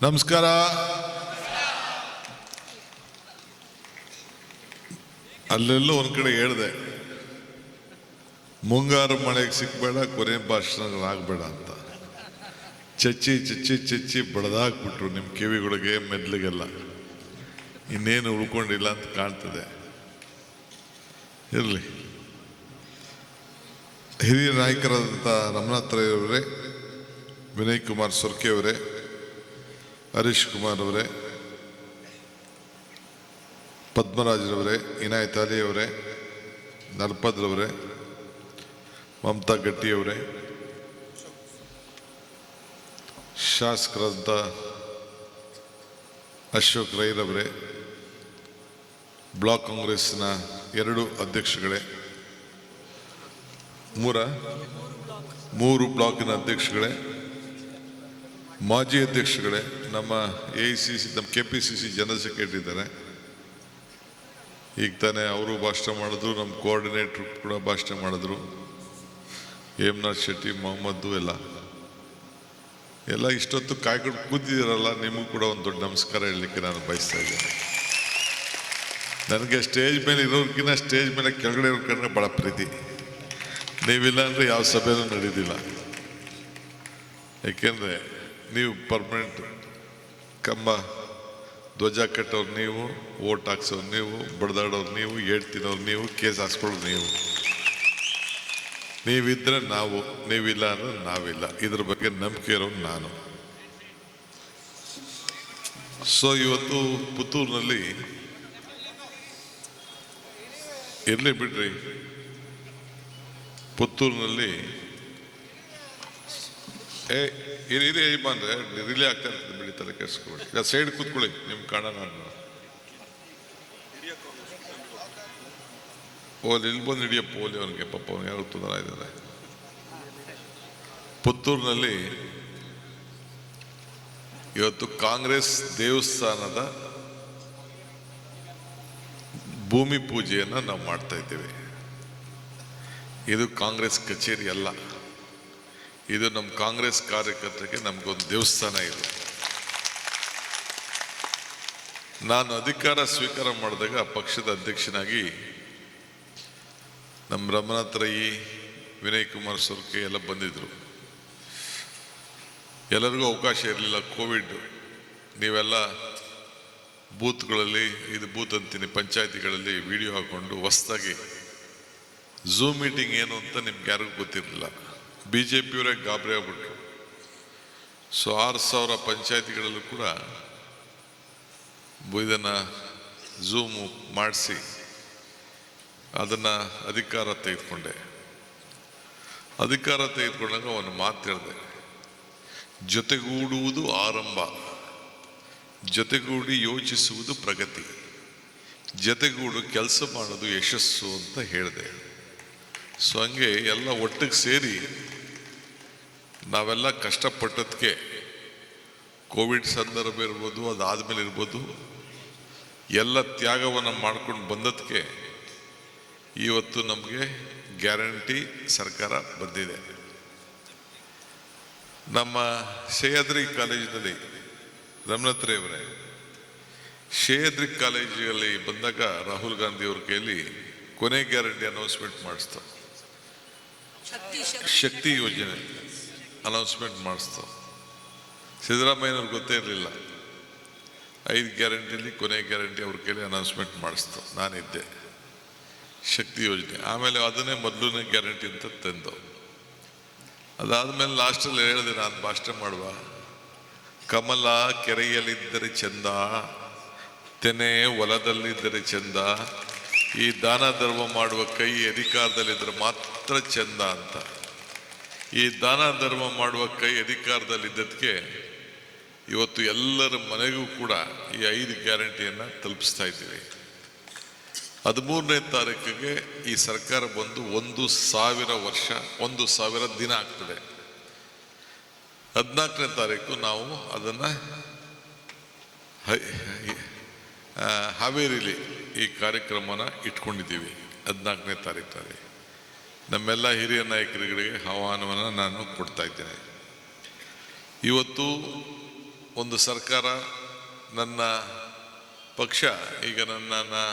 ನಮಸ್ಕಾರ. ಅಲ್ಲೆಲ್ಲೋ ಒಂದ್ ಕಡೆ ಹೇಳಿದೆ, ಮುಂಗಾರು ಮಳೆಗೆ ಸಿಕ್ಬೇಡ, ಕೊನೆ ಭಾಷಣಗಳಾಗಬೇಡ ಅಂತ. ಚಚ್ಚಿ ಚಚ್ಚಿ ಚಚ್ಚಿ ಬಡದಾಕ್ಬಿಟ್ರು ನಿಮ್ಮ ಕಿವಿಗಳಿಗೆ, ಮೆದ್ಲಿಗೆಲ್ಲ. ಇನ್ನೇನು ಉಳ್ಕೊಂಡಿಲ್ಲ ಅಂತ ಕಾಣ್ತದೆ. ಇರಲಿ. ಹಿರಿಯ ನಾಯಕರಾದಂಥ ರಮನಾಥ್ ರೈ ಅವರೇ, ವಿನಯ್ ಕುಮಾರ್ ಸೊರ್ಕೆ ಅವರೇ, ಹರೀಶ್ ಕುಮಾರ್ ಅವರೇ, ಪದ್ಮರಾಜ್ರವರೇ, ಇನಾಯತ್ ಅಲಿ ಅವರೇ, ನರಪದ್ರವರೇ, ಮಮತಾ ಗಟ್ಟಿಯವರೇ, ಶಾಸಕರಾದಂಥ ಅಶೋಕ್ ರೈರವರೇ, ಬ್ಲಾಕ್ ಕಾಂಗ್ರೆಸ್ನ 2 ಅಧ್ಯಕ್ಷಗಳೇ, 3 ಬ್ಲಾಕಿನ ಅಧ್ಯಕ್ಷಗಳೇ, ಮಾಜಿ ಅಧ್ಯಕ್ಷಗಳೇ, ನಮ್ಮ AICC, ನಮ್ಮ KPCC ಜನರಲ್ ಸೆಕ್ರೆಟರಿ ಇದ್ದಾರೆ. ಈಗ ತಾನೇ ಅವರು ಭಾಷಣ ಮಾಡಿದ್ರು, ನಮ್ಮ ಕೋಆರ್ಡಿನೇಟ್ರು ಕೂಡ ಭಾಷಣ ಮಾಡಿದ್ರು, ಹೇಮನಾಥ್ ಶೆಟ್ಟಿ, ಮೊಹಮ್ಮದ್ದು ಎಲ್ಲ ಇಷ್ಟೊತ್ತು ಕಾಯ್ಕೊಂಡು ಕೂತಿದ್ದೀರಲ್ಲ, ನಿಮಗೂ ಕೂಡ ಒಂದು ದೊಡ್ಡ ನಮಸ್ಕಾರ ಹೇಳಲಿಕ್ಕೆ ನಾನು ಬಯಸ್ತಾ ಇದ್ದೇನೆ. ನನಗೆ ಸ್ಟೇಜ್ ಮೇಲೆ ಇರೋರ್ಗಿನ್ನ ಸ್ಟೇಜ್ ಮೇಲೆ ಕೆಳಗಡೆ ಇರೋರ್ಕಂದ್ರೆ ಭಾಳ ಪ್ರೀತಿ. ನೀವಿಲ್ಲ ಅಂದರೆ ಯಾವ ಸಭೆನೂ ನಡೀದಿಲ್ಲ. ಏಕೆಂದರೆ ನೀವು ಪರ್ಮನೆಂಟ್ ಕಂಬ ಧ್ವಜ ಕಟ್ಟೋರು ನೀವು, ಓಟ್ ಹಾಕ್ಸೋರು ನೀವು, ಬಡ್ದಾಡೋರು ನೀವು, ಏಟ್ ತಿನ್ನೋರು ನೀವು, ಕೇಸ್ ಹಾಕ್ಸ್ಕೊಳ್ಳೋರು ನೀವು. ನೀವಿದ್ರೆ ನಾವು, ನೀವಿಲ್ಲ ಅಂದ್ರೆ ನಾವಿಲ್ಲ. ಇದ್ರ ಬಗ್ಗೆ ನಂಬಿಕೆ ಇರೋನು ನಾನು. ಸೊ ಇವತ್ತು ಪುತ್ತೂರಿನಲ್ಲಿ ಇರಲಿ ಬಿಡ್ರಿ, ಪುತ್ತೂರಿನಲ್ಲಿ ಹಿರಿಯ ಬಂದ್ರೆ ರಿಲೇ ಆಗ್ತಾ ಇರ್ತದೆ. ಬೆಳೀತಾರೆ ಕೆಸ್ಕೊಳ್ಳಿ. ಈಗ ಸೈಡ್ ಕೂತ್ಕೊಳ್ಳಿ, ನಿಮ್ ಕಾಣ ನಾನು ಇಲ್ಲಿ ಬಂದು ಹಿಡಿಯಪ್ಪ ಓಲಿ ಅವನಿಗೆ, ಪಾಪ ಅವನಿಗೆ ಯಾರು ತೊಂದರೆ ಇದ್ದಾರೆ. ಪುತ್ತೂರಿನಲ್ಲಿ ಇವತ್ತು ಕಾಂಗ್ರೆಸ್ ದೇವಸ್ಥಾನದ ಭೂಮಿ ಪೂಜೆಯನ್ನು ನಾವು ಮಾಡ್ತಾ ಇದ್ದೇವೆ. ಇದು ಕಾಂಗ್ರೆಸ್ ಕಚೇರಿ ಅಲ್ಲ, ಇದು ನಮ್ಮ ಕಾಂಗ್ರೆಸ್ ಕಾರ್ಯಕರ್ತರಿಗೆ ನಮಗೊಂದು ದೇವಸ್ಥಾನ ಇದೆ. ನಾನು ಅಧಿಕಾರ ಸ್ವೀಕಾರ ಮಾಡಿದಾಗ ಪಕ್ಷದ ಅಧ್ಯಕ್ಷನಾಗಿ ನಮ್ಮ ರಮನಾಥ್ ರೈ, ವಿನಯ್ ಕುಮಾರ್ ಸೊರ್ಕೆ ಎಲ್ಲ ಬಂದಿದ್ರು. ಎಲ್ಲರಿಗೂ ಅವಕಾಶ ಇರಲಿಲ್ಲ, ಕೋವಿಡ್. ನೀವೆಲ್ಲ ಬೂತ್ಗಳಲ್ಲಿ, ಇದು ಬೂತ್ ಅಂತೀನಿ, ಪಂಚಾಯತಿಗಳಲ್ಲಿ ವಿಡಿಯೋ ಹಾಕೊಂಡು ಹೊಸದಾಗಿ ಝೂಮ್ ಮೀಟಿಂಗ್ ಏನು ಅಂತ ನಿಮ್ಗೆ ಯಾರಿಗೂ ಗೊತ್ತಿರಲಿಲ್ಲ. BJPಯವರೇ ಗಾಬರಿ ಆಗ್ಬಿಟ್ರು. ಸೊ 6,000 ಪಂಚಾಯತಿಗಳಲ್ಲೂ ಕೂಡ ಇದನ್ನು ಝೂಮು ಮಾಡಿಸಿ ಅದನ್ನು ಅಧಿಕಾರ ತೆಗೆದುಕೊಂಡೆ. ಅಧಿಕಾರ ತೆಗೆದುಕೊಂಡಾಗ ಅವನು ಮಾತು ಹೇಳಿದೆ, ಜೊತೆಗೂಡುವುದು ಆರಂಭ, ಜೊತೆಗೂಡಿ ಯೋಚಿಸುವುದು ಪ್ರಗತಿ, ಜೊತೆಗೂಡು ಕೆಲಸ ಮಾಡೋದು ಯಶಸ್ಸು ಅಂತ ಹೇಳಿದೆ. ಸೊ ಹಂಗೆ ಎಲ್ಲ ಒಟ್ಟಿಗೆ ಸೇರಿ ನಾವೆಲ್ಲ ಕಷ್ಟಪಟ್ಟದಕ್ಕೆ, ಕೋವಿಡ್ ಸಂದರ್ಭ ಇರ್ಬೋದು, ಅದಾದಮೇಲೆ ಇರ್ಬೋದು, ಎಲ್ಲ ತ್ಯಾಗವನ್ನು ಮಾಡ್ಕೊಂಡು ಬಂದದಕ್ಕೆ ಇವತ್ತು ನಮಗೆ ಗ್ಯಾರಂಟಿ ಸರ್ಕಾರ ಬಂದಿದೆ. ನಮ್ಮ ಸಹ್ಯಾದ್ರಿ ಕಾಲೇಜಿನಲ್ಲಿ ರಮನಾಥ್ ರೈ ಅವರೇ, ಸಹ್ಯಾದ್ರಿ ಕಾಲೇಜಿನಲ್ಲಿ ಬಂದಾಗ ರಾಹುಲ್ ಗಾಂಧಿ ಅವ್ರ ಕೈಯಲ್ಲಿ ಕೊನೆ ಗ್ಯಾರಂಟಿ ಅನೌನ್ಸ್ಮೆಂಟ್ ಮಾಡಿಸ್ತಾವೆ, ಶಕ್ತಿ ಯೋಜನೆ ಅನೌನ್ಸ್ಮೆಂಟ್ ಮಾಡಿಸ್ತಾವೆ. ಸಿದ್ದರಾಮಯ್ಯನವ್ರಿಗೆ ಗೊತ್ತೇ ಇರಲಿಲ್ಲ. 5 ಗ್ಯಾರಂಟಿಲಿ ಕೊನೆ ಗ್ಯಾರಂಟಿ ಅವ್ರ ಕೈಲಿ ಅನೌನ್ಸ್ಮೆಂಟ್ ಮಾಡಿಸ್ತಾವೆ. ನಾನಿದ್ದೆ, ಶಕ್ತಿ ಯೋಜನೆ. ಆಮೇಲೆ ಅದನ್ನೇ ಮೊದಲನೇ ಗ್ಯಾರಂಟಿ ಅಂತ ತಂದು, ಅದಾದಮೇಲೆ ಲಾಸ್ಟಲ್ಲಿ ಹೇಳಿದೆ ನಾನು ಭಾಷಣ ಮಾಡುವ, ಕಮಲ ಕೆರೆಯಲ್ಲಿದ್ದರೆ ಚಂದ, ತೆನೆ ಹೊಲದಲ್ಲಿದ್ದರೆ ಚಂದ, ಈ ದಾನ ಧರ್ಮ ಮಾಡುವ ಕೈ ಅಧಿಕಾರದಲ್ಲಿದ್ದರೆ ಮಾತ್ರ ಚಂದ ಅಂತ. ಈ ದಾನ ಧರ್ಮ ಮಾಡುವ ಕೈ ಅಧಿಕಾರದಲ್ಲಿದ್ದದಕ್ಕೆ ಇವತ್ತು ಎಲ್ಲರ ಮನೆಗೂ ಕೂಡ ಈ 5 ಗ್ಯಾರಂಟಿಯನ್ನು ತಲುಪಿಸ್ತಾ ಇದ್ದೀವಿ. 13ನೇ ತಾರೀಕಿಗೆ ಈ ಸರ್ಕಾರ ಬಂದು 1,000 ವರ್ಷ, 1,000 ದಿನ ಆಗ್ತದೆ. 14ನೇ ತಾರೀಕು ನಾವು ಅದನ್ನು ಹಾವೇರಿಲಿ ಈ ಕಾರ್ಯಕ್ರಮನ ಇಟ್ಕೊಂಡಿದ್ದೀವಿ. 14ನೇ ತಾರೀಕಿನಲ್ಲಿ ನಮ್ಮೆಲ್ಲ ಹಿರಿಯ ನಾಯಕರುಗಳಿಗೆ ಆಹ್ವಾನವನ್ನು ನಾನು ಕೊಡ್ತಾ ಇದ್ದೇನೆ. ಇವತ್ತು ಒಂದು ಸರ್ಕಾರ, ನನ್ನ ಪಕ್ಷ ಈಗ ನನ್ನನ್ನು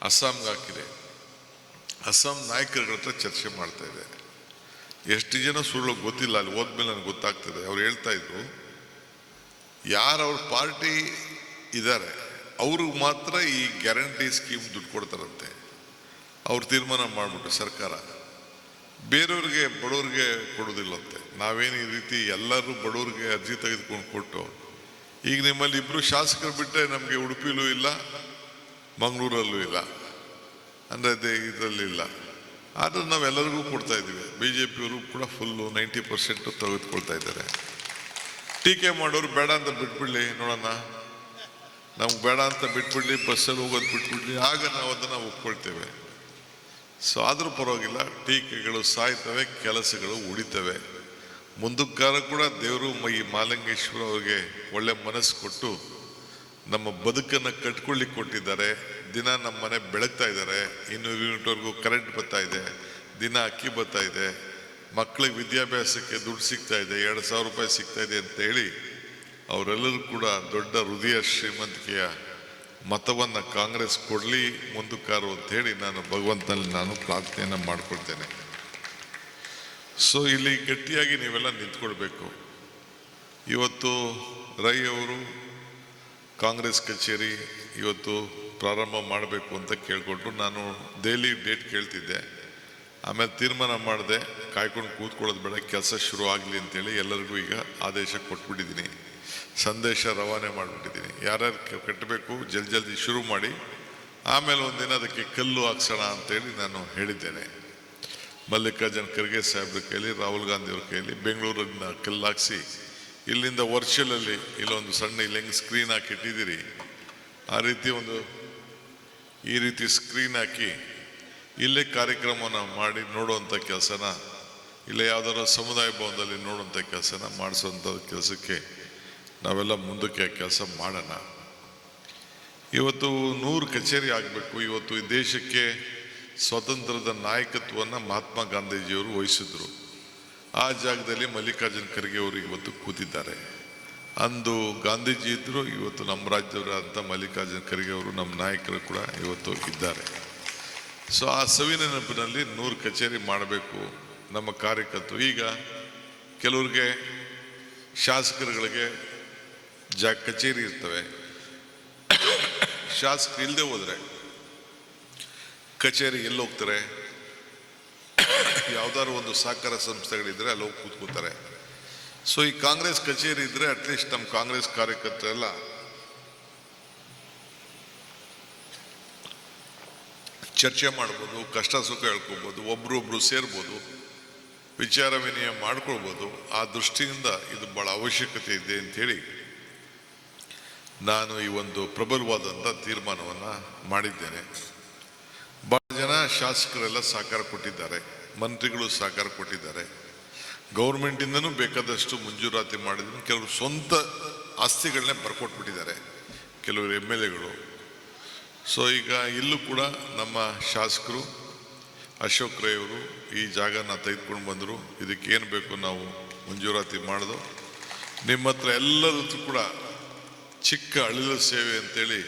ಅಸ್ಸಾಂಗೆ ಹಾಕಿದೆ. ಅಸ್ಸಾಂ ನಾಯಕರುಗಳ ಹತ್ರ ಚರ್ಚೆ ಮಾಡ್ತಾ ಇದೆ. ಎಷ್ಟು ಜನ ಸುಳ್ಳು ಗೊತ್ತಿಲ್ಲ, ಅಲ್ಲಿ ಹೋದ್ಮೇಲೆ ನನಗೆ ಗೊತ್ತಾಗ್ತದೆ. ಅವ್ರು ಹೇಳ್ತಾ ಇದ್ರು, ಯಾರು ಅವ್ರ ಪಾರ್ಟಿ ಇದ್ದಾರೆ ಅವ್ರಿಗೆ ಮಾತ್ರ ಈ ಗ್ಯಾರಂಟಿ ಸ್ಕೀಮ್ ದುಡ್ಡು ಕೊಡ್ತಾರಂತೆ. ಅವ್ರು ತೀರ್ಮಾನ ಮಾಡಿಬಿಟ್ಟು ಸರ್ಕಾರ, ಬೇರೆಯವ್ರಿಗೆ ಬಡವ್ರಿಗೆ ಕೊಡೋದಿಲ್ಲಂತೆ. ನಾವೇನು ಈ ರೀತಿ ಎಲ್ಲರೂ ಬಡವ್ರಿಗೆ ಅರ್ಜಿ ತೆಗೆದುಕೊಂಡು ಕೊಟ್ಟು, ಈಗ ನಿಮ್ಮಲ್ಲಿ ಇಬ್ಬರು ಶಾಸಕರು ಬಿಟ್ಟರೆ ನಮಗೆ ಉಡುಪಿಲೂ ಇಲ್ಲ, ಮಂಗಳೂರಲ್ಲೂ ಇಲ್ಲ, ಅಂದರೆ ಇದರಲ್ಲಿಲ್ಲ. ಆದರೆ ನಾವೆಲ್ಲರಿಗೂ ಕೊಡ್ತಾ ಇದ್ದೀವಿ. BJPಯವರು ಕೂಡ ಫುಲ್ಲು 90% ತೆಗೆದುಕೊಳ್ತಾ ಇದ್ದಾರೆ. ಟೀಕೆ ಮಾಡೋರು ಬೇಡ ಅಂತ ಬಿಟ್ಬಿಡ್ಲಿ, ನೋಡೋಣ, ನಮ್ಗೆ ಬೇಡ ಅಂತ ಬಿಟ್ಬಿಡ್ಲಿ, ಬಸ್ಸಲ್ಲಿ ಹೋಗೋದು ಬಿಟ್ಬಿಡ್ಲಿ, ಆಗ ನಾವು ಅದನ್ನು ಒಪ್ಕೊಳ್ತೇವೆ. ಸೊ ಆದರೂ ಪರವಾಗಿಲ್ಲ, ಟೀಕೆಗಳು ಸಾಯ್ತವೆ, ಕೆಲಸಗಳು ಉಳಿತವೆ. ಮುಂದಕ್ಕಾರ ಕೂಡ ದೇವರು ಈ ಮಾಲಿಂಗೇಶ್ವರ ಅವ್ರಿಗೆ ಒಳ್ಳೆ ಮನಸ್ಸು ಕೊಟ್ಟು ನಮ್ಮ ಬದುಕನ್ನು ಕಟ್ಕೊಳ್ಳಿಕ್ಕೆ ಕೊಟ್ಟಿದ್ದಾರೆ. ದಿನ ನಮ್ಮ ಮನೆ ಬೆಳಗ್ತಾ ಇದ್ದಾರೆ. 200 ಯೂನಿಟ್ವರೆಗೂ ಕರೆಂಟ್ ಬರ್ತಾ ಇದೆ, ದಿನ ಅಕ್ಕಿ ಬರ್ತಾ ಇದೆ, ಮಕ್ಕಳಿಗೆ ವಿದ್ಯಾಭ್ಯಾಸಕ್ಕೆ ದುಡ್ಡು ಸಿಗ್ತಾ ಇದೆ, 2,000 ರೂಪಾಯಿ ಸಿಗ್ತಾ ಇದೆ ಅಂತ ಹೇಳಿ ಅವರೆಲ್ಲರೂ ಕೂಡ ದೊಡ್ಡ ಹೃದಯ ಶ್ರೀಮಂತಿಕೆಯ ಮತವನ್ನು ಕಾಂಗ್ರೆಸ್ ಕೊಡಲಿ ಮುಂದಕ್ಕಾರು ಅಂತ ಹೇಳಿ ನಾನು ಭಗವಂತನಲ್ಲಿ ನಾನು ಪ್ರಾರ್ಥನೆಯನ್ನು ಮಾಡ್ಕೊಳ್ತೇನೆ. ಸೊ ಇಲ್ಲಿ ಗಟ್ಟಿಯಾಗಿ ನೀವೆಲ್ಲ ನಿಂತ್ಕೊಳ್ಬೇಕು. ಇವತ್ತು ರೈ ಅವರು ಕಾಂಗ್ರೆಸ್ ಕಚೇರಿ ಇವತ್ತು ಪ್ರಾರಂಭ ಮಾಡಬೇಕು ಅಂತ ಕೇಳಿಕೊಟ್ರು. ನಾನು ಡೈಲಿ ಡೇಟ್ ಕೇಳ್ತಿದ್ದೆ. ಆಮೇಲೆ ತೀರ್ಮಾನ ಮಾಡಿದೆ, ಕಾಯ್ಕೊಂಡು ಕೂತ್ಕೊಳ್ಳೋದು ಬೇಡ, ಕೆಲಸ ಶುರು ಆಗಲಿ ಅಂತೇಳಿ ಎಲ್ಲರಿಗೂ ಈಗ ಆದೇಶ ಕೊಟ್ಬಿಟ್ಟಿದ್ದೀನಿ, ಸಂದೇಶ ರವಾನೆ ಮಾಡಿಬಿಟ್ಟಿದ್ದೀನಿ. ಯಾರ್ಯಾರು ಕಟ್ಟಬೇಕು ಜಲ್ದಿ ಶುರು ಮಾಡಿ, ಆಮೇಲೆ ಒಂದಿನ ಅದಕ್ಕೆ ಕಲ್ಲು ಹಾಕ್ಸೋಣ ಅಂತೇಳಿ ನಾನು ಹೇಳಿದ್ದೇನೆ. ಮಲ್ಲಿಕಾರ್ಜುನ್ ಖರ್ಗೆ ಸಾಹೇಬ್ರ ಕೈಲಿ, ರಾಹುಲ್ ಗಾಂಧಿಯವ್ರ ಕೈಲಿ ಬೆಂಗಳೂರಿನ ಕಲ್ಲು ಹಾಕ್ಸಿ, ಇಲ್ಲಿಂದ ವರ್ಷಲಲ್ಲಿ ಇಲ್ಲೊಂದು ಸಣ್ಣ ಇಲ್ಲಿ ಹೆಂಗೆ ಸ್ಕ್ರೀನ್ ಹಾಕಿ ಇಟ್ಟಿದ್ದೀರಿ, ಆ ರೀತಿ ಈ ರೀತಿ ಸ್ಕ್ರೀನ್ ಹಾಕಿ ಇಲ್ಲೇ ಕಾರ್ಯಕ್ರಮನ ಮಾಡಿ ನೋಡುವಂಥ ಕೆಲಸನ, ಇಲ್ಲೇ ಯಾವ್ದಾದ್ರು ಸಮುದಾಯ ಭವನದಲ್ಲಿ ನೋಡುವಂಥ ಕೆಲಸನ ಮಾಡಿಸುವಂಥ ಕೆಲಸಕ್ಕೆ ನಾವೆಲ್ಲ ಮುಂದಕ್ಕೆ ಕೆಲಸ ಮಾಡೋಣ. ಇವತ್ತು 100 ಕಚೇರಿ ಆಗಬೇಕು. ಇವತ್ತು ಈ ದೇಶಕ್ಕೆ ಸ್ವಾತಂತ್ರ್ಯದ ನಾಯಕತ್ವವನ್ನು ಮಹಾತ್ಮ ಗಾಂಧೀಜಿಯವರು ವಹಿಸಿದ್ರು. ಆ ಜಾಗದಲ್ಲಿ ಮಲ್ಲಿಕಾರ್ಜುನ್ ಖರ್ಗೆ ಅವರು ಇವತ್ತು ಕೂತಿದ್ದಾರೆ. ಅಂದು ಗಾಂಧೀಜಿ ಇದ್ದರು, ಇವತ್ತು ನಮ್ಮ ರಾಜ್ಯದವರಾದಂಥ ಮಲ್ಲಿಕಾರ್ಜುನ್ ಖರ್ಗೆ ಅವರು ನಮ್ಮ ನಾಯಕರು ಕೂಡ ಇವತ್ತು ಇದ್ದಾರೆ. ಸೊ ಆ ಸವಿನ ನೆನಪಿನಲ್ಲಿ 100 ಕಚೇರಿ ಮಾಡಬೇಕು ನಮ್ಮ ಕಾರ್ಯಕರ್ತರು. ಈಗ ಕೆಲವ್ರಿಗೆ ಶಾಸಕರುಗಳಿಗೆ ಕಚೇರಿ ಇರ್ತವೆ, ಶಾಸಕರು ಇಲ್ಲದೆ ಹೋದರೆ ಕಚೇರಿ ಎಲ್ಲಿ ಹೋಗ್ತಾರೆ? ಯಾವ್ದಾದ್ರು ಒಂದು ಸಹಕಾರ ಸಂಸ್ಥೆಗಳಿದ್ರೆ ಅಲ್ಲಿ ಹೋಗಿ ಕೂತ್ಕೋತಾರೆ. ಸೊ ಈ ಕಾಂಗ್ರೆಸ್ ಕಚೇರಿ ಇದ್ರೆ ಅಟ್ಲೀಸ್ಟ್ ನಮ್ಮ ಕಾಂಗ್ರೆಸ್ ಕಾರ್ಯಕರ್ತರೆಲ್ಲ ಚರ್ಚೆ ಮಾಡ್ಬೋದು, ಕಷ್ಟ ಸುಖ ಹೇಳ್ಕೊಬೋದು, ಒಬ್ರೊಬ್ರು ಸೇರ್ಬೋದು, ವಿಚಾರ ವಿನಿಮಯ ಮಾಡ್ಕೊಳ್ಬೋದು. ಆ ದೃಷ್ಟಿಯಿಂದ ಇದು ಬಹಳ ಅವಶ್ಯಕತೆ ಇದೆ ಅಂಥೇಳಿ ನಾನು ಈ ಒಂದು ಪ್ರಬಲವಾದಂಥ ತೀರ್ಮಾನವನ್ನು ಮಾಡಿದ್ದೇನೆ. ಬಹಳ ಜನ ಶಾಸಕರೆಲ್ಲ ಸಹಕಾರ ಕೊಟ್ಟಿದ್ದಾರೆ, ಮಂತ್ರಿಗಳು ಸಹಕಾರ ಕೊಟ್ಟಿದ್ದಾರೆ, ಗೌರ್ಮೆಂಟಿಂದನೂ ಬೇಕಾದಷ್ಟು ಮಂಜೂರಾತಿ ಮಾಡಿದ್ರು. ಕೆಲವರು ಸ್ವಂತ ಆಸ್ತಿಗಳನ್ನೇ ಬರ್ಕೊಟ್ಬಿಟ್ಟಿದ್ದಾರೆ ಕೆಲವರು MLAಗಳು. ಸೊ ಈಗ ಇಲ್ಲೂ ಕೂಡ ನಮ್ಮ ಶಾಸಕರು ಅಶೋಕ್ ರೈ ಅವರು ಈ ಜಾಗನ ತೆಗೆದುಕೊಂಡು ಬಂದರು. ಇದಕ್ಕೇನು ಬೇಕು ನಾವು ಮಂಜೂರಾತಿ ಮಾಡೋದು. ನಿಮ್ಮ ಹತ್ರ ಎಲ್ಲರದ್ದು ಕೂಡ ಚಿಕ್ಕ ಅಳಿಲು ಸೇವೆ ಅಂತೇಳಿ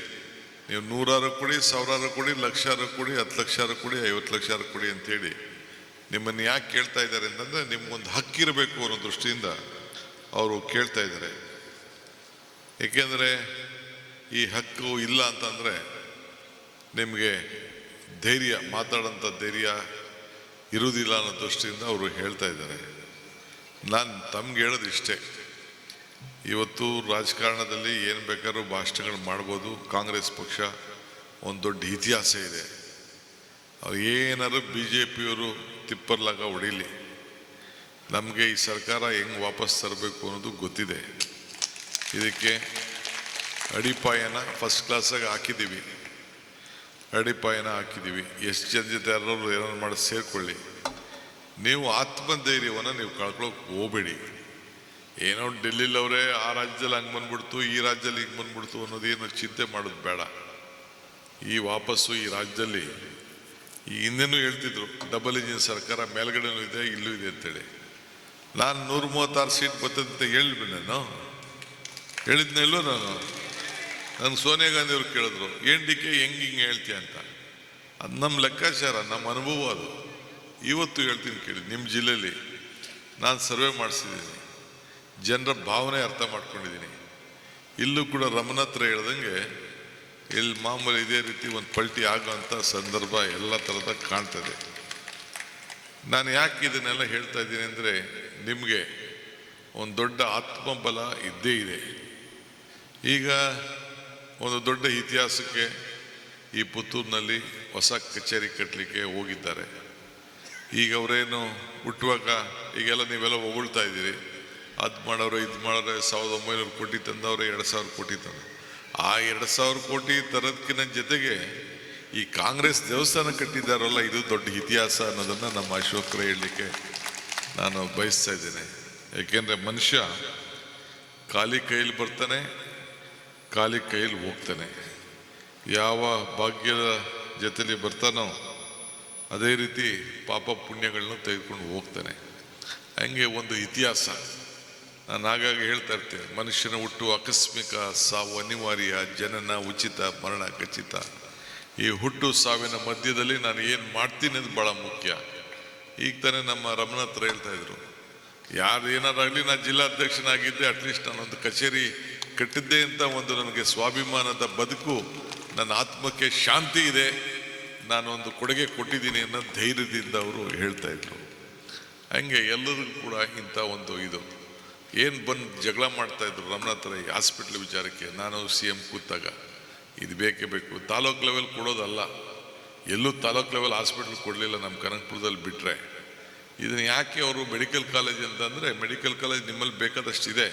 ನೀವು 100 ಕೊಡಿ, 1000 ಕೊಡಿ, 1,00,000 ಕೊಡಿ, 10 ಲಕ್ಷ ಕೊಡಿ, 50 ಲಕ್ಷ ಕೊಡಿ ಅಂತೇಳಿ ನಿಮ್ಮನ್ನು ಯಾಕೆ ಕೇಳ್ತಾ ಇದ್ದಾರೆ ಅಂತಂದರೆ ನಿಮ್ಗೊಂದು ಹಕ್ಕಿರಬೇಕು ಅನ್ನೋ ದೃಷ್ಟಿಯಿಂದ ಅವರು ಕೇಳ್ತಾ ಇದ್ದಾರೆ. ಏಕೆಂದರೆ ಈ ಹಕ್ಕು ಇಲ್ಲ ಅಂತಂದರೆ ನಿಮಗೆ ಧೈರ್ಯ, ಮಾತಾಡೋಂಥ ಧೈರ್ಯ ಇರುವುದಿಲ್ಲ ಅನ್ನೋ ದೃಷ್ಟಿಯಿಂದ ಅವರು ಹೇಳ್ತಾ ಇದ್ದಾರೆ. ನಾನು ತಮ್ಗೆ ಹೇಳೋದು ಇಷ್ಟೇ, ಇವತ್ತು ರಾಜಕಾರಣದಲ್ಲಿ ಏನು ಬೇಕಾದ್ರೂ ಭಾಷಣಗಳು ಮಾಡ್ಬೋದು. ಕಾಂಗ್ರೆಸ್ ಪಕ್ಷ ಒಂದು ದೊಡ್ಡ ಇತಿಹಾಸ ಇದೆ. ಅವ್ರು ಏನಾದ್ರು BJPಯವರು ತಿಪ್ಪರ್ಲಾಗ ಹೊಡೀಲಿ, ನಮಗೆ ಈ ಸರ್ಕಾರ ಹೆಂಗೆ ವಾಪಸ್ ತರಬೇಕು ಅನ್ನೋದು ಗೊತ್ತಿದೆ. ಇದಕ್ಕೆ ಅಡಿಪಾಯನ ಫಸ್ಟ್ ಕ್ಲಾಸಾಗಿ ಹಾಕಿದ್ದೀವಿ, ಅಡಿಪಾಯನ ಹಾಕಿದ್ದೀವಿ. ಎಷ್ಟು ಜನ ಜೊತೆ ಯಾರು ಏನಾರು ಮಾಡಿ ಸೇರಿಕೊಳ್ಳಿ. ನೀವು ಆತ್ಮಧೈರ್ಯವನ್ನು ನೀವು ಕಳ್ಕೊಳ್ಳೋಕೆ ಹೋಗಬೇಡಿ. ಏನೋ ಡೆಲ್ಲಿಲವರೇ ಆ ರಾಜ್ಯದಲ್ಲಿ ಹಂಗೆ ಬಂದ್ಬಿಡ್ತು, ಈ ರಾಜ್ಯದಲ್ಲಿ ಹಿಂಗೆ ಬಂದ್ಬಿಡ್ತು ಅನ್ನೋದೇನು ಚಿಂತೆ ಮಾಡೋದು ಬೇಡ. ಈ ವಾಪಸ್ಸು ಈ ರಾಜ್ಯದಲ್ಲಿ ಈ ಹಿಂದೆನೂ ಹೇಳ್ತಿದ್ರು ಡಬಲ್ ಇಂಜಿನ್ ಸರ್ಕಾರ ಮೇಲ್ಗಡೆನೂ ಇದೆ ಇಲ್ಲೂ ಇದೆ ಅಂತೇಳಿ. ನಾನು 136 ಸೀಟ್ ಬರ್ತದೆ ಅಂತ ಹೇಳಿಬಿಡಿ. ನಾನು ಹೇಳಿದ್ನೆಲ್ಲೋ ನಾನು ಸೋನಿಯಾ ಗಾಂಧಿ ಅವ್ರು ಕೇಳಿದ್ರು ಏನು ಡಿ ಕೆ ಹಿಂಗೆ ಹೇಳ್ತೀಯ ಅಂತ. ಅದು ನಮ್ಮ ಲೆಕ್ಕಾಚಾರ, ನಮ್ಮ ಅನುಭವ ಅದು. ಇವತ್ತು ಹೇಳ್ತೀನಿ ಕೇಳಿ, ನಿಮ್ಮ ಜಿಲ್ಲೆಯಲ್ಲಿ ನಾನು ಸರ್ವೆ ಮಾಡಿಸಿದ್ದೀನಿ, ಜನರ ಭಾವನೆ ಅರ್ಥ ಮಾಡ್ಕೊಂಡಿದ್ದೀನಿ. ಇಲ್ಲೂ ಕೂಡ ರಮಣತ್ರ ಹೇಳ್ದಂಗೆ ಇಲ್ಲಿ ಮಾಮೂಲಿ ಇದೇ ರೀತಿ ಒಂದು ಪಲ್ಟಿ ಆಗೋಂಥ ಸಂದರ್ಭ ಎಲ್ಲ ಥರದ ಕಾಣ್ತದೆ. ನಾನು ಯಾಕೆ ಇದನ್ನೆಲ್ಲ ಹೇಳ್ತಾ ಇದ್ದೀನಿ ಅಂದರೆ, ನಿಮಗೆ ಒಂದು ದೊಡ್ಡ ಆತ್ಮಬಲ ಇದ್ದೇ ಇದೆ. ಈಗ ಒಂದು ದೊಡ್ಡ ಇತಿಹಾಸಕ್ಕೆ ಈ ಪುತ್ತೂರಿನಲ್ಲಿ ಹೊಸ ಕಚೇರಿ ಕಟ್ಟಲಿಕ್ಕೆ ಹೋಗಿದ್ದಾರೆ. ಈಗ ಅವರೇನು ಹುಟ್ಟುವಾಗ ಈಗೆಲ್ಲ ನೀವೆಲ್ಲ ಹೊಗಳ್ತಾ ಇದ್ದೀರಿ, ಅದು ಮಾಡೋರು ಇದು ಮಾಡೋರೆ, 1900 ಕೋಟಿ ತಂದವ್ರೆ, 2000 ಕೋಟಿ ತಂದ. ಆ 2000 ಕೋಟಿ ತರೋದಕ್ಕಿಂತ ಜೊತೆಗೆ ಈ ಕಾಂಗ್ರೆಸ್ ದೇವಸ್ಥಾನ ಕಟ್ಟಿದ್ದಾರಲ್ಲ, ಇದು ದೊಡ್ಡ ಇತಿಹಾಸ ಅನ್ನೋದನ್ನು ನಮ್ಮ ಅಶೋಕರ ಹೇಳಲಿಕ್ಕೆ ನಾನು ಬಯಸ್ತಾ ಇದ್ದೇನೆ. ಏಕೆಂದರೆ ಮನುಷ್ಯ ಖಾಲಿ ಕೈಯಲ್ಲಿ ಬರ್ತಾನೆ, ಖಾಲಿ ಕೈಯಲ್ಲಿ ಹೋಗ್ತಾನೆ. ಯಾವ ಭಾಗ್ಯದ ಜೊತೆಲಿ ಬರ್ತಾನೋ ಅದೇ ರೀತಿ ಪಾಪ ಪುಣ್ಯಗಳನ್ನ ತೆಗೆದುಕೊಂಡು ಹೋಗ್ತಾನೆ. ಹಂಗೆ ಒಂದು ಇತಿಹಾಸ. ನಾನು ಆಗಾಗ ಹೇಳ್ತಾ ಇರ್ತೇನೆ, ಮನುಷ್ಯನ ಹುಟ್ಟು ಆಕಸ್ಮಿಕ, ಸಾವು ಅನಿವಾರ್ಯ, ಜನನ ಉಚಿತ, ಮರಣ ಖಚಿತ. ಈ ಹುಟ್ಟು ಸಾವಿನ ಮಧ್ಯದಲ್ಲಿ ನಾನು ಏನು ಮಾಡ್ತೀನಿ ಅದು ಭಾಳ ಮುಖ್ಯ. ಈಗ ತಾನೇ ನಮ್ಮ ರಮಣ ಹತ್ರ ಹೇಳ್ತಾ ಇದ್ರು, ಯಾರು ಏನಾರಾಗಲಿ ನಾನು ಜಿಲ್ಲಾಧ್ಯಕ್ಷನಾಗಿದ್ದೆ, ಅಟ್ಲೀಸ್ಟ್ ನಾನೊಂದು ಕಚೇರಿ ಕಟ್ಟಿದ್ದೆ ಅಂತ ಒಂದು ನನಗೆ ಸ್ವಾಭಿಮಾನದ ಬದುಕು, ನನ್ನ ಆತ್ಮಕ್ಕೆ ಶಾಂತಿ ಇದೆ, ನಾನೊಂದು ಕೊಡುಗೆ ಕೊಟ್ಟಿದ್ದೀನಿ ಅನ್ನೋ ಧೈರ್ಯದಿಂದ ಅವರು ಹೇಳ್ತಾ ಇದ್ರು. ಹಂಗೆ ಎಲ್ಲರಿಗೂ ಕೂಡ ಇಂಥ ಒಂದು ಇದು ಏನು ಬಂದು ಜಗಳ ಮಾಡ್ತಾ ಇದ್ರು ರಮಣ ಹತ್ರ ಈ ಹಾಸ್ಪಿಟ್ಲ್ ವಿಚಾರಕ್ಕೆ. ನಾನು CM ಕೂತಾಗ ಇದು ಬೇಕೇ ಬೇಕು, ತಾಲೂಕು ಲೆವೆಲ್ ಕೊಡೋದಲ್ಲ, ಎಲ್ಲೂ ತಾಲೂಕು ಲೆವೆಲ್ ಹಾಸ್ಪಿಟ್ಲ್ ಕೊಡಲಿಲ್ಲ ನಮ್ಮ ಕನಕಪುರದಲ್ಲಿ ಬಿಟ್ಟರೆ. ಇದನ್ನು ಯಾಕೆ ಅವರು ಮೆಡಿಕಲ್ ಕಾಲೇಜ್ ಅಂತಂದರೆ, ಮೆಡಿಕಲ್ ಕಾಲೇಜ್ ನಿಮ್ಮಲ್ಲಿ ಬೇಕಾದಷ್ಟಿದೆ.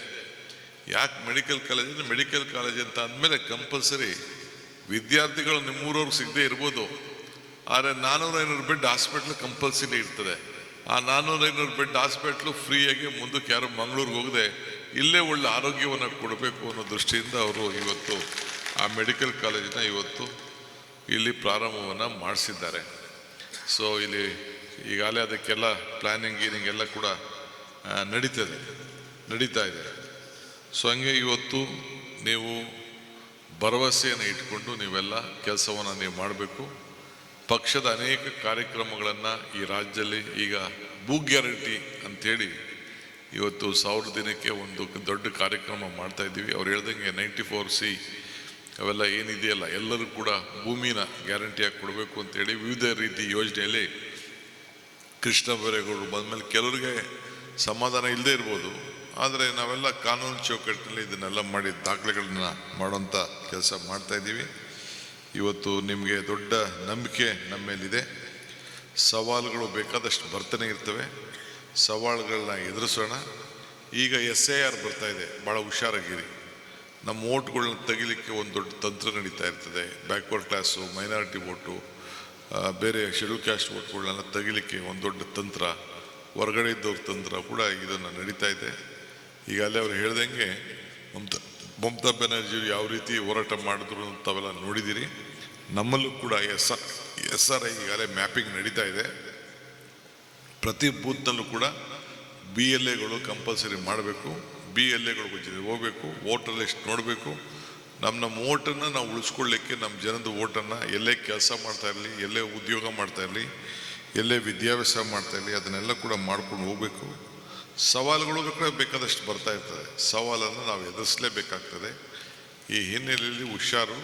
ಯಾಕೆ ಮೆಡಿಕಲ್ ಕಾಲೇಜ್ ಅಂದರೆ, ಮೆಡಿಕಲ್ ಕಾಲೇಜ್ ಅಂತ ಅಂದಮೇಲೆ ಕಂಪಲ್ಸರಿ ವಿದ್ಯಾರ್ಥಿಗಳು ನಿಮ್ಮೂರವ್ರಿಗೆ ಸಿಗದೆ ಇರ್ಬೋದು, ಆದರೆ 400-500 ಬೆಡ್ ಹಾಸ್ಪಿಟ್ಲ್ ಕಂಪಲ್ಸರಿ ಇರ್ತದೆ. ಆ 400-500 ಬೆಡ್ ಹಾಸ್ಪಿಟ್ಲು ಫ್ರೀಯಾಗಿ ಮುಂದಕ್ಕೆ ಯಾರು ಮಂಗಳೂರಿಗೆ ಹೋಗದೆ ಇಲ್ಲೇ ಒಳ್ಳೆ ಆರೋಗ್ಯವನ್ನು ಕೊಡಬೇಕು ಅನ್ನೋ ದೃಷ್ಟಿಯಿಂದ ಅವರು ಇವತ್ತು ಆ ಮೆಡಿಕಲ್ ಕಾಲೇಜನ್ನ ಇವತ್ತು ಇಲ್ಲಿ ಪ್ರಾರಂಭವನ್ನು ಮಾಡಿಸಿದ್ದಾರೆ. ಸೊ ಇಲ್ಲಿ ಈಗಾಗಲೇ ಅದಕ್ಕೆಲ್ಲ ಪ್ಲ್ಯಾನಿಂಗ್ ಎಲ್ಲ ಕೂಡ ನಡೀತಾ ಇದೆ. ಸೊ ಹಂಗೆ ಇವತ್ತು ನೀವು ಭರವಸೆಯನ್ನು ಇಟ್ಕೊಂಡು ನೀವೆಲ್ಲ ಕೆಲಸವನ್ನು ನೀವು ಮಾಡಬೇಕು. ಪಕ್ಷದ ಅನೇಕ ಕಾರ್ಯಕ್ರಮಗಳನ್ನು ಈ ರಾಜ್ಯದಲ್ಲಿ ಈಗ ಭೂ ಗ್ಯಾರಂಟಿ ಅಂಥೇಳಿ ಇವತ್ತು 1000 ದಿನಕ್ಕೆ ಒಂದು ದೊಡ್ಡ ಕಾರ್ಯಕ್ರಮ ಮಾಡ್ತಾ ಇದ್ದೀವಿ. ಅವ್ರು ಹೇಳ್ದಂಗೆ 94C ಅವೆಲ್ಲ ಏನಿದೆಯಲ್ಲ ಎಲ್ಲರೂ ಕೂಡ ಭೂಮಿನ ಗ್ಯಾರಂಟಿಯಾಗಿ ಕೊಡಬೇಕು ಅಂತೇಳಿ ವಿವಿಧ ರೀತಿ ಯೋಜನೆಯಲ್ಲಿ ಕೃಷ್ಣ ಬೈರೇಗೌಡರು ಬಂದಮೇಲೆ ಕೆಲವರಿಗೆ ಸಮಾಧಾನ ಇಲ್ಲದೆ ಇರ್ಬೋದು, ಆದರೆ ನಾವೆಲ್ಲ ಕಾನೂನು ಚೌಕಟ್ಟಿನಲ್ಲಿ ಇದನ್ನೆಲ್ಲ ಮಾಡಿ ದಾಖಲೆಗಳನ್ನ ಮಾಡೋಂಥ ಕೆಲಸ ಮಾಡ್ತಾಯಿದ್ದೀವಿ. ಇವತ್ತು ನಿಮಗೆ ದೊಡ್ಡ ನಂಬಿಕೆ ನಮ್ಮ ಮೇಲಿದೆ. ಸವಾಲುಗಳು ಬೇಕಾದಷ್ಟು ಬರ್ತಾನೆ ಇರ್ತವೆ, ಸವಾಲುಗಳನ್ನ ಎದುರಿಸೋಣ. ಈಗ SIR ಬರ್ತಾಯಿದೆ, ಭಾಳ ಹುಷಾರಾಗಿರಿ. ನಮ್ಮ ಓಟ್ಗಳನ್ನ ತೆಗಿಲಿಕ್ಕೆ ಒಂದು ದೊಡ್ಡ ತಂತ್ರ ನಡೀತಾ ಇರ್ತದೆ. ಬ್ಯಾಕ್ವರ್ಡ್ ಕ್ಲಾಸು, ಮೈನಾರಿಟಿ ಓಟು, ಬೇರೆ ಶೆಡ್ಯೂಲ್ ಕ್ಯಾಸ್ಟ್ ಓಟ್ಗಳನ್ನೆಲ್ಲ ತೆಗಿಲಿಕ್ಕೆ ಒಂದು ದೊಡ್ಡ ತಂತ್ರ, ಹೊರಗಡೆ ಇದ್ದವ್ರ ತಂತ್ರ ಕೂಡ ಇದನ್ನು ನಡೀತಾ ಇದೆ. ಈಗಲೇ ಅವ್ರು ಹೇಳ್ದಂಗೆ ಮಮತಾ ಬ್ಯಾನರ್ಜಿ ಯಾವ ರೀತಿ ಹೋರಾಟ ಮಾಡಿದ್ರು ಅಂತಾವೆಲ್ಲ ನೋಡಿದ್ದೀರಿ. ನಮ್ಮಲ್ಲೂ ಕೂಡ SRI ಈಗಾಗಲೇ ಮ್ಯಾಪಿಂಗ್ ನಡೀತಾ ಇದೆ. ಪ್ರತಿ ಬೂತ್ನಲ್ಲೂ ಕೂಡ BLAಗಳು ಕಂಪಲ್ಸರಿ ಮಾಡಬೇಕು. BLAಗಳು ಹೋಗಬೇಕು, ವೋಟರ್ ಲಿಸ್ಟ್ ನೋಡಬೇಕು. ನಮ್ಮ ಓಟನ್ನು ನಾವು ಉಳಿಸ್ಕೊಳ್ಳಿಕ್ಕೆ, ನಮ್ಮ ಜನದ ಓಟನ್ನು ಎಲ್ಲೇ ಕೆಲಸ ಮಾಡ್ತಾ ಇರಲಿ, ಎಲ್ಲೇ ಉದ್ಯೋಗ ಮಾಡ್ತಾ ಇರಲಿ, ಎಲ್ಲೇ ವಿದ್ಯಾಭ್ಯಾಸ ಮಾಡ್ತಾ ಇರಲಿ, ಅದನ್ನೆಲ್ಲ ಕೂಡ ಮಾಡ್ಕೊಂಡು ಹೋಗಬೇಕು. ಸವಾಲುಗಳು ಬೇಕಾದಷ್ಟು ಬರ್ತಾ ಇರ್ತದೆ, ಸವಾಲನ್ನು ನಾವು ಎದುರಿಸಲೇಬೇಕಾಗ್ತದೆ. ಈ ಹಿನ್ನೆಲೆಯಲ್ಲಿ ಹುಷಾರು.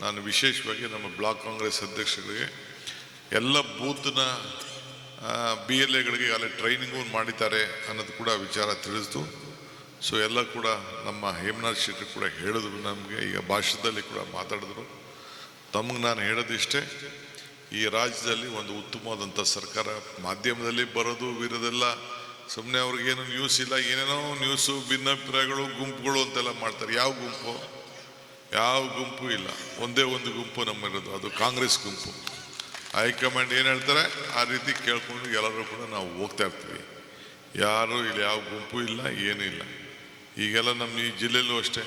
ನಾನು ವಿಶೇಷವಾಗಿ ನಮ್ಮ ಬ್ಲಾಕ್ ಕಾಂಗ್ರೆಸ್ ಅಧ್ಯಕ್ಷರಿಗೆ ಎಲ್ಲ ಬೂತ್ನ BLAಗಳಿಗೆ ಅಲ್ಲಿ ಟ್ರೈನಿಂಗು ಮಾಡಿದ್ದಾರೆ ಅನ್ನೋದು ಕೂಡ ವಿಚಾರ ತಿಳಿಸ್ತು. ಸೊ ಎಲ್ಲ ಕೂಡ ನಮ್ಮ ಹೇಮನಾಥ್ ಶೆಟ್ಟಿ ಕೂಡ ಹೇಳಿದ್ರು, ನಮಗೆ ಈಗ ಭಾಷಣದಲ್ಲಿ ಕೂಡ ಮಾತಾಡಿದ್ರು. ತಮಗೆ ನಾನು ಹೇಳೋದಿಷ್ಟೇ, ಈ ರಾಜ್ಯದಲ್ಲಿ ಒಂದು ಉತ್ತಮವಾದಂಥ ಸರ್ಕಾರ, ಮಾಧ್ಯಮದಲ್ಲಿ ಬರೋದು ಇರೋದೆಲ್ಲ ಸುಮ್ಮನೆ ಅವ್ರಿಗೇನು ನ್ಯೂಸ್ ಇಲ್ಲ, ಏನೇನೋ ನ್ಯೂಸು, ಭಿನ್ನಾಭಿಪ್ರಾಯಗಳು, ಗುಂಪುಗಳು ಅಂತೆಲ್ಲ ಮಾಡ್ತಾರೆ. ಯಾವ ಗುಂಪು ಇಲ್ಲ, ಒಂದೇ ಒಂದು ಗುಂಪು ನಮ್ಮಿರೋದು, ಅದು ಕಾಂಗ್ರೆಸ್ ಗುಂಪು. ಹೈಕಮಾಂಡ್ ಏನು ಹೇಳ್ತಾರೆ ಆ ರೀತಿ ಕೇಳ್ಕೊಂಡು ಎಲ್ಲರೂ ಕೂಡ ನಾವು ಹೋಗ್ತಾ ಇರ್ತೀವಿ. ಯಾರು ಇಲ್ಲಿ ಯಾವ ಗುಂಪು ಇಲ್ಲ, ಏನೂ ಇಲ್ಲ. ಈಗೆಲ್ಲ ನಮ್ಮ ಈ ಜಿಲ್ಲೆಯಲ್ಲೂ ಅಷ್ಟೇ,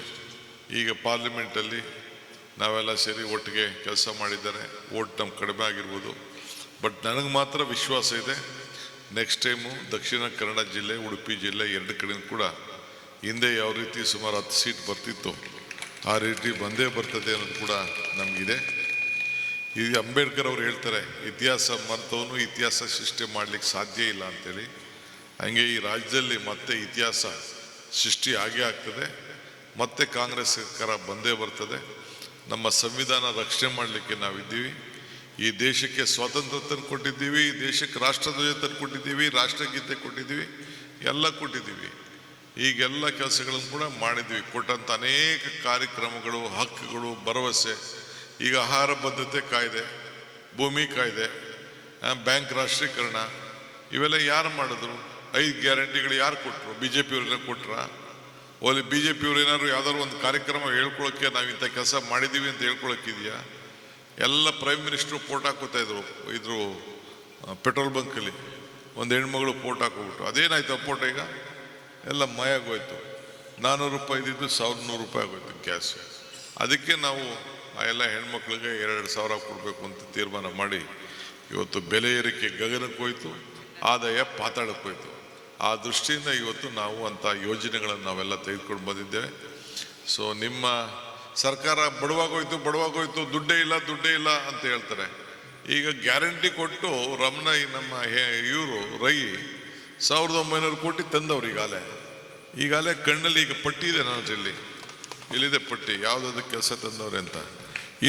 ಈಗ ಪಾರ್ಲಿಮೆಂಟಲ್ಲಿ ನಾವೆಲ್ಲ ಸೇರಿ ಒಟ್ಟಿಗೆ ಕೆಲಸ ಮಾಡಿದ್ದಾರೆ. ಓಟ್ ನಮ್ಗೆ ಕಡಿಮೆ ಆಗಿರ್ಬೋದು, ಬಟ್ ನನಗೆ ಮಾತ್ರ ವಿಶ್ವಾಸ ಇದೆ, ನೆಕ್ಸ್ಟ್ ಟೈಮು ದಕ್ಷಿಣ ಕನ್ನಡ ಜಿಲ್ಲೆ, ಉಡುಪಿ ಜಿಲ್ಲೆ 2 ಕಡೆ ಕೂಡ ಹಿಂದೆ ಯಾವ ರೀತಿ ಸುಮಾರು 10 ಸೀಟ್ ಬರ್ತಿತ್ತು ಆ ರೀತಿ ಬಂದೇ ಬರ್ತದೆ ಅನ್ನೋದು ಕೂಡ ನಮಗಿದೆ. ಈಗ ಅಂಬೇಡ್ಕರ್ ಅವರು ಹೇಳ್ತಾರೆ, ಇತಿಹಾಸ ಮರೆತವನು ಇತಿಹಾಸ ಸೃಷ್ಟಿ ಮಾಡ್ಲಿಕ್ಕೆ ಸಾಧ್ಯ ಇಲ್ಲ ಅಂತೇಳಿ. ಹಂಗೆ ಈ ರಾಜ್ಯದಲ್ಲಿ ಮತ್ತೆ ಇತಿಹಾಸ ಸೃಷ್ಟಿ ಆಗೇ ಆಗ್ತದೆ, ಮತ್ತೆ ಕಾಂಗ್ರೆಸ್ ಸರ್ಕಾರ ಬಂದೇ ಬರ್ತದೆ. ನಮ್ಮ ಸಂವಿಧಾನ ರಕ್ಷಣೆ ಮಾಡಲಿಕ್ಕೆ ನಾವಿದ್ದೀವಿ. ಈ ದೇಶಕ್ಕೆ ಸ್ವಾತಂತ್ರ್ಯ ತಂದು ಕೊಟ್ಟಿದ್ದೀವಿ, ಈ ದೇಶಕ್ಕೆ ರಾಷ್ಟ್ರಧ್ವಜ ತಂದು ಕೊಟ್ಟಿದ್ದೀವಿ, ರಾಷ್ಟ್ರಗೀತೆ ಕೊಟ್ಟಿದ್ದೀವಿ, ಎಲ್ಲ ಕೊಟ್ಟಿದ್ದೀವಿ. ಈಗೆಲ್ಲ ಕೆಲಸಗಳನ್ನು ಕೂಡ ಮಾಡಿದ್ವಿ. ಕೊಟ್ಟಂಥ ಅನೇಕ ಕಾರ್ಯಕ್ರಮಗಳು, ಹಕ್ಕುಗಳು, ಭರವಸೆ, ಈಗ ಆಹಾರ ಭದ್ರತೆ ಕಾಯ್ದೆ, ಭೂಮಿ ಕಾಯ್ದೆ, ಬ್ಯಾಂಕ್ ರಾಷ್ಟ್ರೀಕರಣ, ಇವೆಲ್ಲ ಯಾರು ಮಾಡಿದ್ರು? 5 ಗ್ಯಾರಂಟಿಗಳು ಯಾರು ಕೊಟ್ಟರು? BJP ಅವ್ರನ್ನ ಕೊಟ್ರ? ಓಲಿ BJP ಅವ್ರು ಏನಾದ್ರು ಯಾವ್ದಾದ್ರು ಒಂದು ಕಾರ್ಯಕ್ರಮ ಹೇಳ್ಕೊಳಕ್ಕೆ ನಾವು ಇಂಥ ಕೆಲಸ ಮಾಡಿದ್ದೀವಿ ಅಂತ ಹೇಳ್ಕೊಳಕ್ಕಿದೆಯಾ? ಎಲ್ಲ ಪ್ರೈಮ್ ಮಿನಿಸ್ಟ್ರು ಫೋಟೋ ಹಾಕೋತಾ ಇದ್ರು ಪೆಟ್ರೋಲ್ ಬಂಕಲ್ಲಿ. ಒಂದು ಹೆಣ್ಮಗಳು ಫೋಟೋ ಹಾಕೋಬಿಟ್ಟು ಅದೇನಾಯ್ತು ಫೋಟೋ? ಈಗ ಎಲ್ಲ ಮಾಯಾಗೋಯ್ತು. 400 ರೂಪಾಯಿ ಇದ್ದಿದ್ದು 1100 ರೂಪಾಯಿ ಆಗೋಯ್ತು ಗ್ಯಾಸ್. ಅದಕ್ಕೆ ನಾವು ಆ ಎಲ್ಲ ಹೆಣ್ಮಕ್ಳಿಗೆ 2000 ಕೊಡಬೇಕು ಅಂತ ತೀರ್ಮಾನ ಮಾಡಿ ಇವತ್ತು ಬೆಲೆ ಏರಿಕೆ ಗಗನಕ್ಕೆ ಹೋಯ್ತು, ಆದಾಯ ಪಾತಾಳಕ್ಕೆ ಹೋಯ್ತು. ಆ ದೃಷ್ಟಿಯಿಂದ ಇವತ್ತು ನಾವು ಅಂಥ ಯೋಜನೆಗಳನ್ನು ನಾವೆಲ್ಲ ತೆಗೆದುಕೊಂಡು ಬಂದಿದ್ದೇವೆ. ಸೊ ನಿಮ್ಮ ಸರ್ಕಾರ ಬಡವಾಗೋಯ್ತು, ದುಡ್ಡೇ ಇಲ್ಲ ಅಂತ ಹೇಳ್ತಾರೆ. ಈಗ ಗ್ಯಾರಂಟಿ ಕೊಟ್ಟು ರಮಣ ನಮ್ಮ ಇವರು ರೈ 1900 ಕೋಟಿ ತಂದವ್ರು ಈಗಾಲೇ ಕಣ್ಣಲ್ಲಿ ಈಗ ಪಟ್ಟಿ ಇದೆ ನನ್ನ ಜಲ್ಲಿ, ಇಲ್ಲಿದೆ ಪಟ್ಟಿ, ಯಾವುದಾದ್ರು ಕೆಲಸ ತಂದವ್ರೆ ಅಂತ.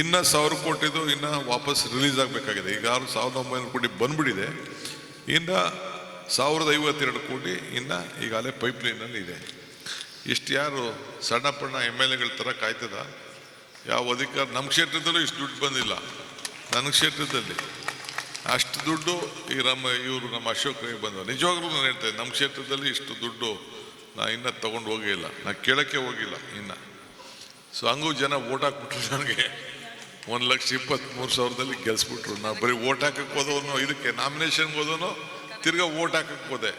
ಇನ್ನು 1000 ಕೋಟಿದು ಇನ್ನು ವಾಪಸ್ ರಿಲೀಸ್ ಆಗಬೇಕಾಗಿದೆ. ಈಗ 1900 ಕೋಟಿ ಬಂದ್ಬಿಟ್ಟಿದೆ, ಇನ್ನು 1052 ಕೋಟಿ ಇನ್ನು ಈಗಾಗಲೇ ಪೈಪ್ಲೈನಲ್ಲಿ ಇದೆ. ಇಷ್ಟು ಯಾರು ಸಣ್ಣ ಪಣ್ಣ MLAಗಳ ಥರ ಕಾಯ್ತದ? ಯಾವ ಅಧಿಕಾರ ನಮ್ಮ ಕ್ಷೇತ್ರದಲ್ಲೂ ಇಷ್ಟು ದುಡ್ಡು ಬಂದಿಲ್ಲ. ನನ್ನ ಕ್ಷೇತ್ರದಲ್ಲಿ ಅಷ್ಟು ದುಡ್ಡು ಈ ಇವರು ನಮ್ಮ ಅಶೋಕ್ ರೈ ಬಂದವು. ನಿಜವಾಗ್ಲೂ ನಾನು ಹೇಳ್ತೇನೆ, ನಮ್ಮ ಕ್ಷೇತ್ರದಲ್ಲಿ ಇಷ್ಟು ದುಡ್ಡು ನಾ ಇನ್ನೂ ತೊಗೊಂಡು ಹೋಗಿಲ್ಲ, ನಾ ಕೇಳೋಕ್ಕೆ ಹೋಗಿಲ್ಲ ಇನ್ನು. ಸೊ ಹಂಗೂ ಜನ ಓಟ್ ಹಾಕ್ಬಿಟ್ರು ನನಗೆ. 1,23,000 ಗೆಲ್ಸ್ಬಿಟ್ರು. ನಾವು ಬರೀ ಓಟ್ ಹಾಕಕ್ಕೆ ಹೋದವನು, ಇದಕ್ಕೆ ನಾಮಿನೇಷನ್ಗೆ ಹೋದವನು, ತಿರ್ಗಾ ಓಟ್ ಹಾಕಕ್ಕೆ ಹೋದೆ.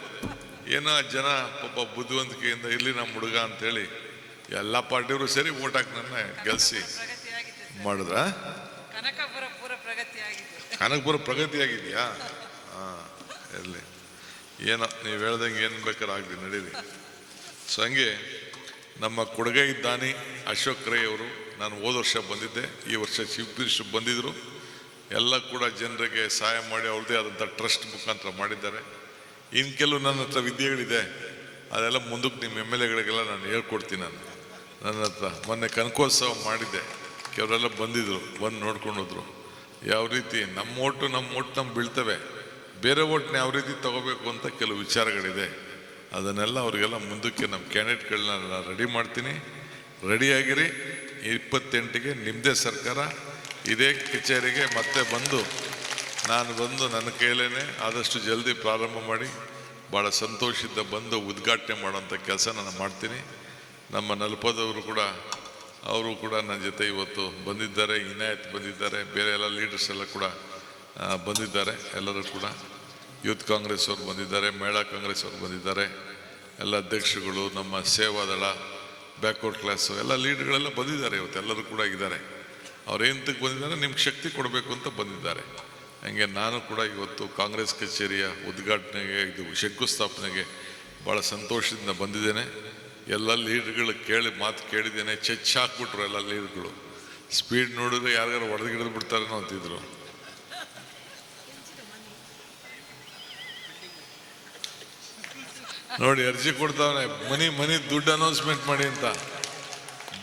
ಏನೋ ಜನ ಪಾಪ ಬುದ್ಧಿವಂತಿಕೆಯಿಂದ ಇರಲಿ ನಮ್ಮ ಹುಡುಗ ಅಂತೇಳಿ ಎಲ್ಲ ಪಾರ್ಟಿಯವರು ಸೇರಿ ಓಟ್ ಹಾಕಿ ನನ್ನ ಗೆಲ್ಸಿ ಮಾಡಿದ್ರ. ಕನಕಪುರ ಪ್ರಗತಿ ಆಗಿದೆಯಾ? ಹಾಂ, ಇರಲಿ, ಏನೋ ನೀವು ಹೇಳ್ದಂಗೆ ಏನು ಬೇಕಾದ್ರೆ ಆಗಲಿ, ನಡೀರಿ. ಸೊ ಹಂಗೆ ನಮ್ಮ ಕೊಡಗೈ ದಾನಿ ಅಶೋಕ್ ರೈ ಅವರು, ನಾನು ಹೋದ ವರ್ಷ ಬಂದಿದ್ದೆ, ಈ ವರ್ಷ ಚೀಫ್ ಮಿನಿಸ್ಟರ್ ಬಂದಿದ್ದರು. ಎಲ್ಲ ಕೂಡ ಜನರಿಗೆ ಸಹಾಯ ಮಾಡಿ ಅವ್ರದ್ದೇ ಆದಂಥ ಟ್ರಸ್ಟ್ ಮುಖಾಂತರ ಮಾಡಿದ್ದಾರೆ. ಇನ್ನು ಕೆಲವು ನನ್ನ ಹತ್ರ ವಿದ್ಯೆಗಳಿದೆ, ಅದೆಲ್ಲ ಮುಂದಕ್ಕೆ ನಿಮ್ಮ MLAಗಳಿಗೆಲ್ಲ ನಾನು ಹೇಳ್ಕೊಡ್ತೀನಿ. ನನ್ನ ಹತ್ರ ಮೊನ್ನೆ ಕನಕೋತ್ಸವ ಮಾಡಿದ್ದೆ, ಕೆಲವರೆಲ್ಲ ಬಂದಿದ್ದರು, ಬಂದು ನೋಡ್ಕೊಂಡು ಹೋದ್ರು. ಯಾವ ರೀತಿ ನಮ್ಮ ಓಟು ನಮ್ಗೆ ಬೀಳ್ತವೆ, ಬೇರೆ ಓಟ್ನ ಯಾವ ರೀತಿ ತಗೋಬೇಕು ಅಂತ ಕೆಲವು ವಿಚಾರಗಳಿದೆ. ಅದನ್ನೆಲ್ಲ ಅವರಿಗೆಲ್ಲ ಮುಂದಕ್ಕೆ ನಮ್ಮ ಕ್ಯಾಂಡಿಡೇಟ್ಗಳನ್ನ ರೆಡಿ ಮಾಡ್ತೀನಿ. ರೆಡಿಯಾಗಿರಿ. 28ಗೆ ನಿಮ್ಮದೇ ಸರ್ಕಾರ ಇದೇ ಕಚೇರಿಗೆ ಮತ್ತೆ ಬಂದು ನನ್ನ ಕೈಲೇನೆ ಆದಷ್ಟು ಜಲ್ದಿ ಪ್ರಾರಂಭ ಮಾಡಿ ಭಾಳ ಸಂತೋಷದಿಂದ ಬಂದು ಉದ್ಘಾಟನೆ ಮಾಡೋಂಥ ಕೆಲಸ ನಾನು ಮಾಡ್ತೀನಿ. ನಮ್ಮ ನಲ್ಪದವರು ಕೂಡ, ಅವರು ಕೂಡ ನನ್ನ ಜೊತೆ ಇವತ್ತು ಬಂದಿದ್ದಾರೆ, ಇನಾಯತ್ ಬಂದಿದ್ದಾರೆ, ಬೇರೆ ಎಲ್ಲ ಲೀಡರ್ಸ್ ಎಲ್ಲ ಕೂಡ ಬಂದಿದ್ದಾರೆ. ಎಲ್ಲರೂ ಕೂಡ ಯೂತ್ ಕಾಂಗ್ರೆಸ್ ಅವರು ಬಂದಿದ್ದಾರೆ, ಮಹಿಳಾ ಕಾಂಗ್ರೆಸ್ ಅವರು ಬಂದಿದ್ದಾರೆ, ಎಲ್ಲ ಅಧ್ಯಕ್ಷರುಗಳು, ನಮ್ಮ ಸೇವಾದಳ, ಬ್ಯಾಕ್ವರ್ಡ್ ಕ್ಲಾಸು ಎಲ್ಲ ಲೀಡರ್ಗಳೆಲ್ಲ ಬಂದಿದ್ದಾರೆ. ಇವತ್ತು ಎಲ್ಲರೂ ಕೂಡ ಇದ್ದಾರೆ. ಅವ್ರು ಏನಂತಕ್ಕೆ ಬಂದಿದ್ದಾರೆ? ನಿಮ್ಗೆ ಶಕ್ತಿ ಕೊಡಬೇಕು ಅಂತ ಬಂದಿದ್ದಾರೆ. ಹಂಗೆ ನಾನು ಕೂಡ ಇವತ್ತು ಕಾಂಗ್ರೆಸ್ ಕಚೇರಿಯ ಉದ್ಘಾಟನೆಗೆ, ಇದು ಶಂಕುಸ್ಥಾಪನೆಗೆ ಭಾಳ ಸಂತೋಷದಿಂದ ಬಂದಿದ್ದೇನೆ. ಎಲ್ಲ ಲೀಡರ್ಗಳು ಮಾತು ಕೇಳಿದ್ದೇನೆ. ಚೆಚ್ ಹಾಕ್ಬಿಟ್ರು ಎಲ್ಲ ಲೀಡರ್ಗಳು. ಸ್ಪೀಡ್ ನೋಡಿದ್ರೆ ಯಾರಿಗಾರು ಹೊಡೆದು ಬಿಡ್ತಾರೇನೋ ಅಂತಿದ್ರು. ನೋಡಿ ಅರ್ಜಿ ಕೊಡ್ತಾವನೆ, ಮನಿ ದುಡ್ಡು ಅನೌನ್ಸ್ಮೆಂಟ್ ಮಾಡಿ ಅಂತ.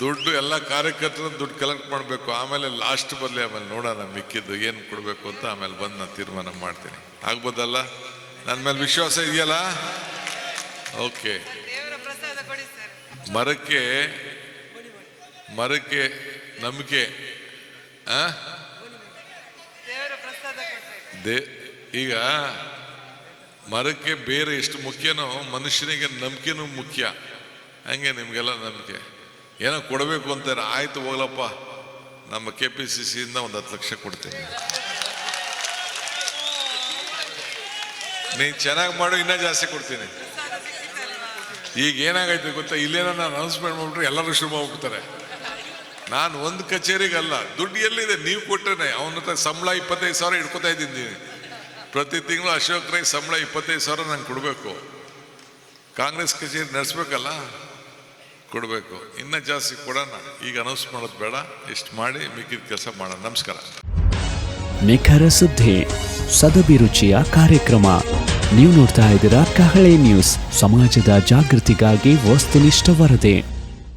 ದುಡ್ಡು ಎಲ್ಲ ಕಾರ್ಯಕರ್ತರು ದುಡ್ಡು ಕಲೆಕ್ಟ್ ಮಾಡಬೇಕು, ಆಮೇಲೆ ಲಾಸ್ಟ್ ಬರಲಿ, ಆಮೇಲೆ ನೋಡೋಣ ಮಿಕ್ಕಿದ್ದು ಏನು ಕೊಡಬೇಕು ಅಂತ ಆಮೇಲೆ ಬಂದು ನಾನು ತೀರ್ಮಾನ ಮಾಡ್ತೀನಿ. ಆಗ್ಬೋದಲ್ಲ? ನನ್ನ ಮೇಲೆ ವಿಶ್ವಾಸ ಇದೆಯಲ್ಲ? ಓಕೆ. ಮರಕ್ಕೆ ನಂಬಿಕೆ, ಈಗ ಮರಕ್ಕೆ ಬೇರೆ ಎಷ್ಟು ಮುಖ್ಯನೋ ಮನುಷ್ಯನಿಗೆ ನಂಬಿಕೆನೂ ಮುಖ್ಯ. ಹಂಗೆ ನಿಮಗೆಲ್ಲ ನಂಬಿಕೆ ಏನೋ ಕೊಡಬೇಕು ಅಂತಾರೆ. ಆಯ್ತು ಹೋಗ್ಲಪ್ಪ, ನಮ್ಮ KPCCಯಿಂದ ಒಂದು 10 ಲಕ್ಷ ಕೊಡ್ತೀನಿ, ನೀನು ಚೆನ್ನಾಗಿ ಮಾಡು, ಇನ್ನೂ ಜಾಸ್ತಿ ಕೊಡ್ತೀನಿ. ಈಗ ಏನಾಗೈತೆ ಗೊತ್ತಾ? ಇಲ್ಲೇನೋ ನಾನು ಅನೌನ್ಸ್ಮೆಂಟ್ ಮಾಡ್ಬಿಟ್ರೆ ಎಲ್ಲರೂ ಶುರು ಮಾಡ್ಬಿಡ್ತಾರೆ. ನಾನು ಒಂದು ಕಚೇರಿಗಲ್ಲ, ದುಡ್ಡು ಎಲ್ಲಿದೆ? ನೀವು ಕೊಟ್ಟರೆ ಅವನ ಹತ್ರ ಸಂಬಳ 25,000 ಇಟ್ಕೋತಾ ಇದ್ದೀನಿ. ಪ್ರತಿ ತಿಂಗಳು ಅಶೋಕ್ ರೈ ಸಂಬಳ 25,000 ನಂಗೆ ಕೊಡಬೇಕು. ಕಾಂಗ್ರೆಸ್ ಕಚೇರಿ ನಡೆಸ್ಬೇಕಲ್ಲ. ಕೊಡಬೇಕು. ಇನ್ನೂ ಜಾಸ್ತಿ ಕೊಡೋಣ. ಈಗ ಅನೌನ್ಸ್ ಮಾಡೋದು ಬೇಡ, ಇಷ್ಟು ಮಾಡಿ ಮಿಕ್ಕಿದ ಕೆಲಸ ಮಾಡೋಣ. ನಮಸ್ಕಾರ. ನಿಖರ ಸುದ್ದಿ, ಸದಭಿರುಚಿಯ ಕಾರ್ಯಕ್ರಮ. ನೀವು ನೋಡ್ತಾ ಇದ್ದೀರಾ ಕಹಳೆ ನ್ಯೂಸ್, ಸಮಾಜದ ಜಾಗೃತಿಗಾಗಿ ವಸ್ತುನಿಷ್ಠ ವರದಿ.